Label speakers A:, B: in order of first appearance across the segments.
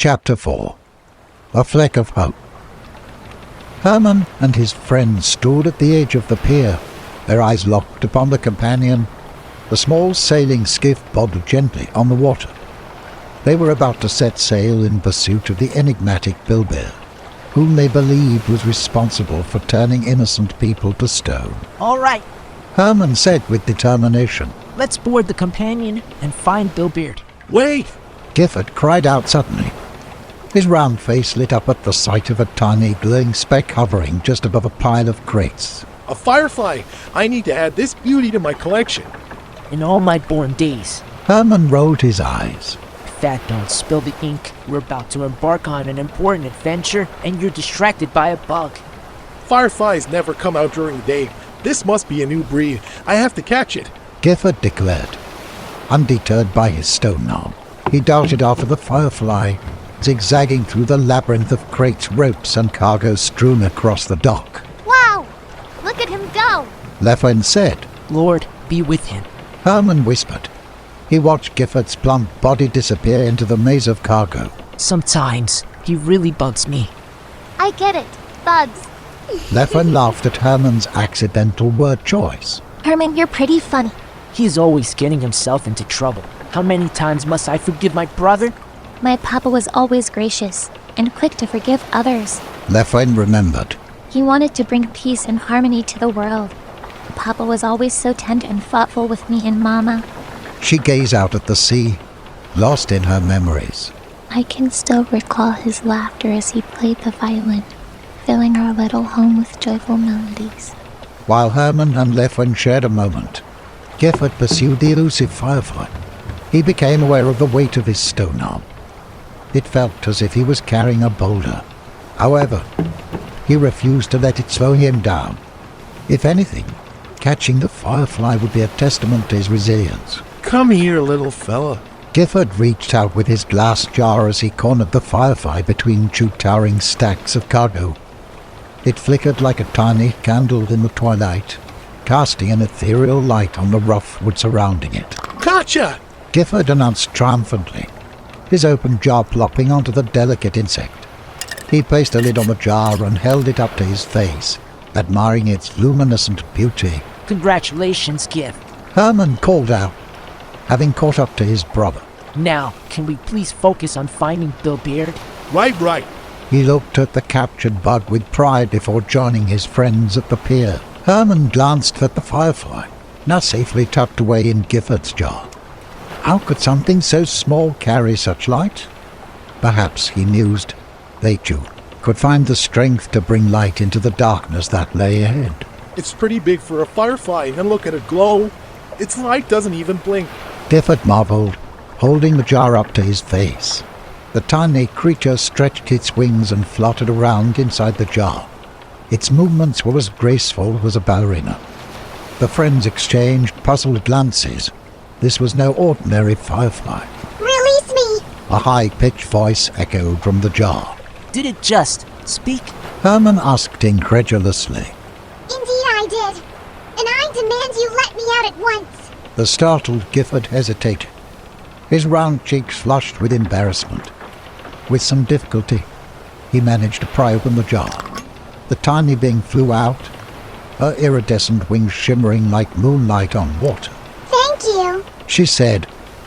A: Chapter 4. A Fleck of Hope. Herman and his friends stood at the edge of the pier, their eyes locked upon the companion. The small sailing skiff bobbed gently on the water. They were about to set sail in pursuit of the enigmatic Bilbeard, whom they believed was responsible for turning innocent people to stone.
B: All right,
A: Herman said with determination.
B: let's board the companion and find Bilbeard.
C: Wait!
A: Gifford cried out suddenly. His round face lit up at the sight of a tiny glowing speck hovering just above a pile of crates.
C: A firefly! I need to add this beauty to my collection.
B: In all my born days,
A: Herman rolled his eyes.
B: if that don't spill the ink, we're about to embark on an important adventure and you're distracted by a bug.
C: Fireflies never come out during the day. This must be a new breed. I have to catch it.
A: Gifford declared. Undeterred by his stone knob, he darted after the firefly, zigzagging through the labyrinth of crates, ropes, and cargo strewn across the dock.
D: Wow! Look at him go!
A: Lefwin said.
B: Lord, be with him.
A: Herman whispered. He watched Gifford's plump body disappear into the maze of cargo.
B: Sometimes he really bugs me.
D: I get it. Bugs.
A: Lefwin laughed at Herman's accidental word choice.
D: Herman, you're pretty funny.
B: He is always getting himself into trouble. How many times must I forgive my brother?
D: My papa was always gracious and quick to forgive others.
A: Lefwin remembered.
D: He wanted to bring peace and harmony to the world. Papa was always so tender and thoughtful with me and Mama.
A: She gazed out at the sea, lost in her memories.
D: I can still recall his laughter as he played the violin, filling our little home with joyful melodies.
A: While Herman and Lefwin shared a moment, Gifford pursued the elusive firefly. He became aware of the weight of his stone arm. It felt as if he was carrying a boulder. However, he refused to let it slow him down. If anything, catching the firefly would be a testament to his resilience.
C: Come here, little fella.
A: Gifford reached out with his glass jar as he cornered the firefly between two towering stacks of cargo. It flickered like a tiny candle in the twilight, casting an ethereal light on the rough wood surrounding it.
C: Gotcha!
A: Gifford announced triumphantly, his open jaw plopping onto the delicate insect. He placed a lid on the jar and held it up to his face, admiring its luminescent beauty.
B: Congratulations, Giff.
A: Herman called out, having caught up to his brother.
B: Now, can we please focus on finding Bilbeard?
C: Right.
A: He looked at the captured bug with pride before joining his friends at the pier. Herman glanced at the firefly, now safely tucked away in Gifford's jar. How could something so small carry such light? Perhaps, he mused, they too could find the strength to bring light into the darkness that lay ahead.
C: It's pretty big for a firefly, and look at it glow. Its light doesn't even blink.
A: Gifford marveled, holding the jar up to his face. The tiny creature stretched its wings and fluttered around inside the jar. Its movements were as graceful as a ballerina. The friends exchanged puzzled glances. This was no ordinary firefly.
D: Release me!
A: A high-pitched voice echoed from the jar.
B: Did it just speak?
A: Herman asked incredulously.
D: Indeed I did. And I demand you let me out at once.
A: The startled Gifford hesitated. His round cheeks flushed with embarrassment. With some difficulty, he managed to pry open the jar. The tiny being flew out, her iridescent wings shimmering like moonlight on water.
D: Thank you.
A: She said,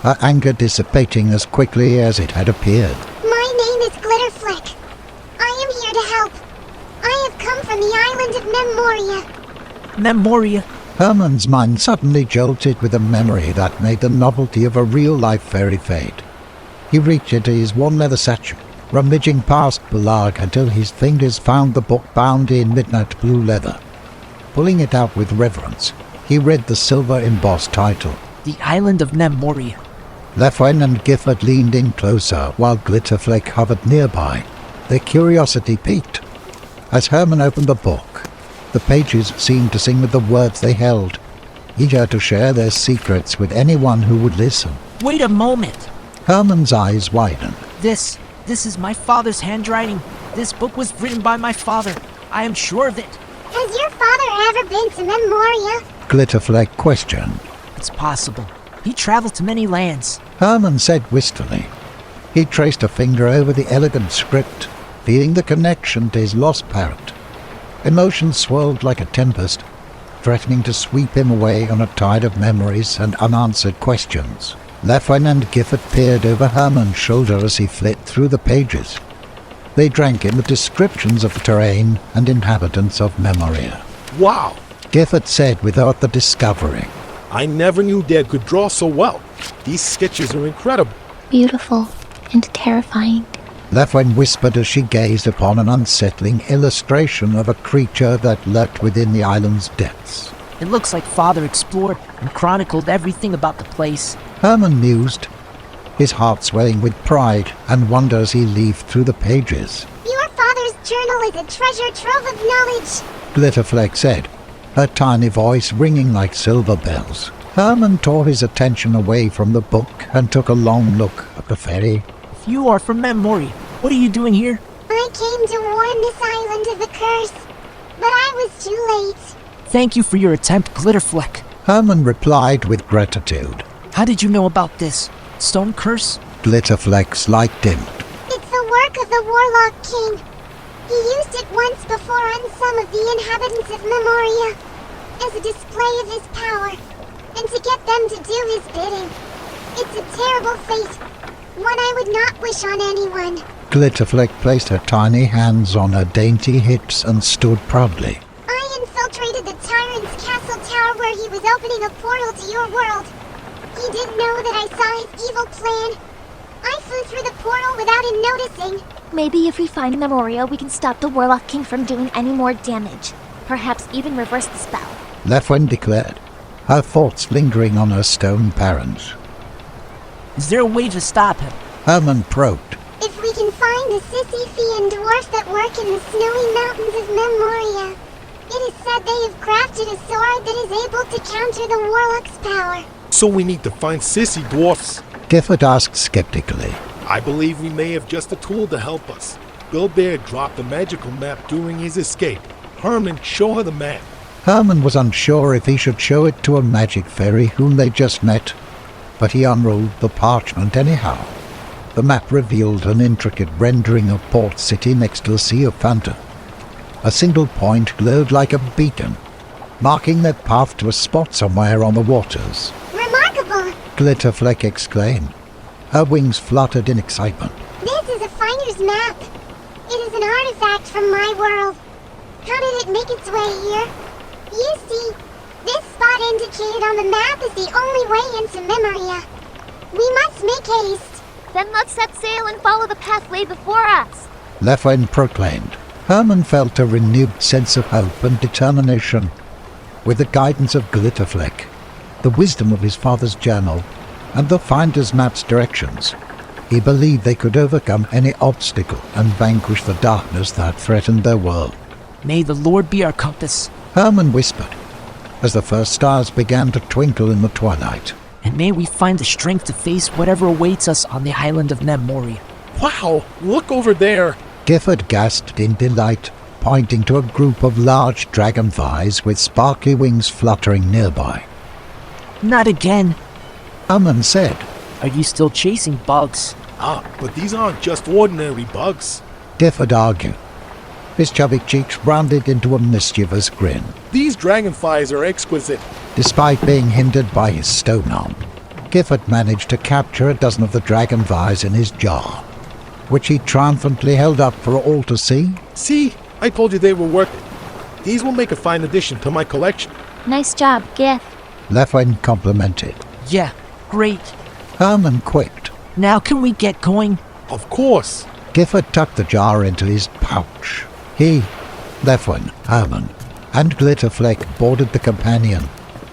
A: her anger dissipating as quickly as it had appeared.
D: My name is Glitter Fleck. I am here to help. I have come from the island of Memoria.
B: Memoria.
A: Herman's mind suddenly jolted with a memory that made the novelty of a real-life fairy fade. He reached into his worn leather satchel, rummaging past the log until his fingers found the book bound in midnight blue leather. Pulling it out with reverence, he read the silver-embossed title.
B: The island of Memoria.
A: Lefwin and Gifford leaned in closer while Glitterflake hovered nearby. Their curiosity piqued. As Herman opened the book, the pages seemed to sing with the words they held, eager to share their secrets with anyone who would listen.
B: Wait a moment.
A: Herman's eyes widened.
B: This is my father's handwriting. This book was written by my father. I am sure of it.
D: Has your father ever been to Memoria?
A: Glitterflake questioned.
B: It's possible. He traveled to many lands.
A: Herman said wistfully. He traced a finger over the elegant script, feeling the connection to his lost parent. Emotions swirled like a tempest, threatening to sweep him away on a tide of memories and unanswered questions. Lefwyn and Gifford peered over Herman's shoulder as he flipped through the pages. They drank in the descriptions of the terrain and inhabitants of Memoria.
C: Wow!
A: Gifford said without the discovery.
C: I never knew Dad could draw so well. These sketches are incredible.
E: Beautiful and terrifying.
A: Lefwyn whispered as she gazed upon an unsettling illustration of a creature that lurked within the island's depths.
B: It looks like Father explored and chronicled everything about the place.
A: Herman mused, his heart swelling with pride and wonder as he leafed through the pages.
D: Your father's journal is a treasure trove of knowledge,
A: Glitterfleck said, her tiny voice ringing like silver bells. Herman tore his attention away from the book and took a long look at the ferry.
B: If you are from Memoria, what are you doing here?
D: I came to warn this island of the curse, but I was too late.
B: Thank you for your attempt, Glitterfleck.
A: Herman replied with gratitude.
B: How did you know about this? Stone curse?
A: Glitterfleck's light dimmed.
D: It's the work of the Warlock King. He used it once before on some of the inhabitants of Memoria as a display of his power, and to get them to do his bidding. It's a terrible fate, one I would not wish on anyone.
A: Glitterfleck placed her tiny hands on her dainty hips and stood proudly.
D: I infiltrated the tyrant's castle tower where he was opening a portal to your world. He didn't know that I saw his evil plan. I flew through the portal without him noticing.
E: Maybe if we find Memoria, we can stop the Warlock King from doing any more damage. Perhaps even reverse the spell.
A: Lefwyn declared, her thoughts lingering on her stone parents.
B: Is there a way to stop him?
A: Herman probed.
D: If we can find the Sisyphean dwarf that work in the snowy mountains of Memoria, it is said they have crafted a sword that is able to counter the Warlock's power.
C: So we need to find sissy dwarfs.
A: Gifford asked skeptically.
C: I believe we may have just a tool to help us. Bill Bear dropped a magical map during his escape. Herman, show her the map.
A: Herman was unsure if he should show it to a magic fairy whom they just met, but he unrolled the parchment anyhow. The map revealed an intricate rendering of Port City next to the Sea of Phantom. A single point glowed like a beacon, marking their path to a spot somewhere on the waters.
D: Remarkable!
A: Glitterfleck exclaimed. Her wings fluttered in excitement.
D: This is a finder's map. It is an artifact from my world. How did it make its way here? You see, this spot indicated on the map is the only way into Memoria. We must make haste.
E: Then let's set sail and follow the pathway before us.
A: Lefwyn proclaimed. Herman felt a renewed sense of hope and determination. With the guidance of Glitterfleck, the wisdom of his father's journal, and the finder's map's directions, he believed they could overcome any obstacle and vanquish the darkness that threatened their world.
B: May the Lord be our compass,
A: Herman whispered, as the first stars began to twinkle in the twilight.
B: and may we find the strength to face whatever awaits us on the island of Memoria.
C: Wow, look over there.
A: Gifford gasped in delight, pointing to a group of large dragonflies with sparkly wings fluttering nearby.
B: Not again.
A: Herman said,
B: Are you still chasing bugs?
C: Ah, but these aren't just ordinary bugs.
A: Gifford argued, his chubby cheeks rounded into a mischievous grin.
C: These dragonflies are exquisite.
A: Despite being hindered by his stone arm, Gifford managed to capture a dozen of the dragonflies in his jar, which he triumphantly held up for all to see.
C: See, I told you they were worth it. These will make a fine addition to my collection.
E: Nice job, Giff.
A: Lefwyn complimented.
B: Yeah, great.
A: Herman quipped.
B: Now can we get going?
C: Of course.
A: Gifford tucked the jar into his pouch. He, Lefwyn, Herman, and Glitterfleck boarded the companion,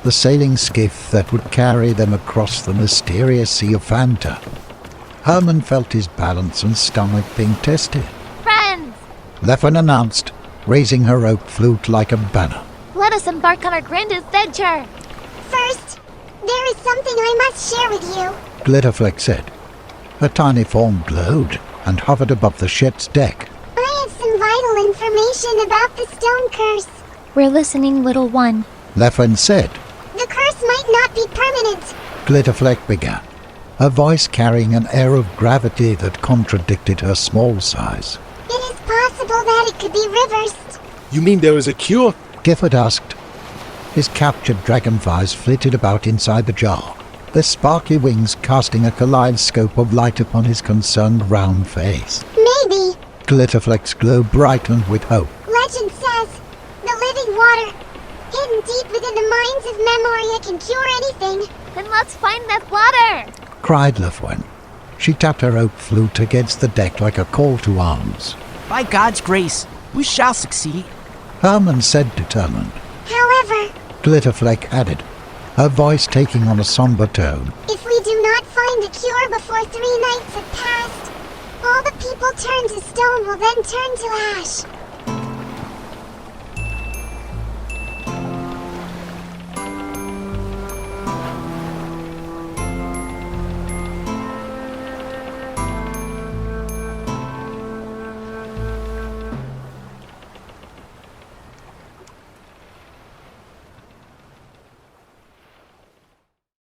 A: the sailing skiff that would carry them across the mysterious Sea of Fanta. Herman felt his balance and stomach being tested.
E: Friends,
A: Lefwyn announced, raising her oak flute like a banner.
E: let us embark on our grand adventure.
D: First, there is something I must share with you.
A: Glitterfleck said. Her tiny form glowed and hovered above the ship's deck.
D: I have some vital information about the stone curse.
E: We're listening, little one.
A: Lefwyn said.
D: The curse might not be permanent.
A: Glitterfleck began. her voice carrying an air of gravity that contradicted her small size.
D: It is possible that it could be reversed.
C: You mean there is a cure?
A: Gifford asked. His captured dragonflies flitted about inside the jar, their sparkly wings casting a kaleidoscope of light upon his concerned round face.
D: Maybe.
A: Glitterfleck's glow brightened with hope.
D: Legend says the living water, hidden deep within the mines of Memoria, can cure anything.
E: Then let's find that water!
A: Cried Lefwen. She tapped her oak flute against the deck like a call to arms.
B: By God's grace, we shall succeed.
A: Herman said determined.
D: However,
A: Glitterfleck added, her voice taking on a somber tone.
D: if we do not find a cure before 3 nights have passed, all the people turned to stone will then turn to ash.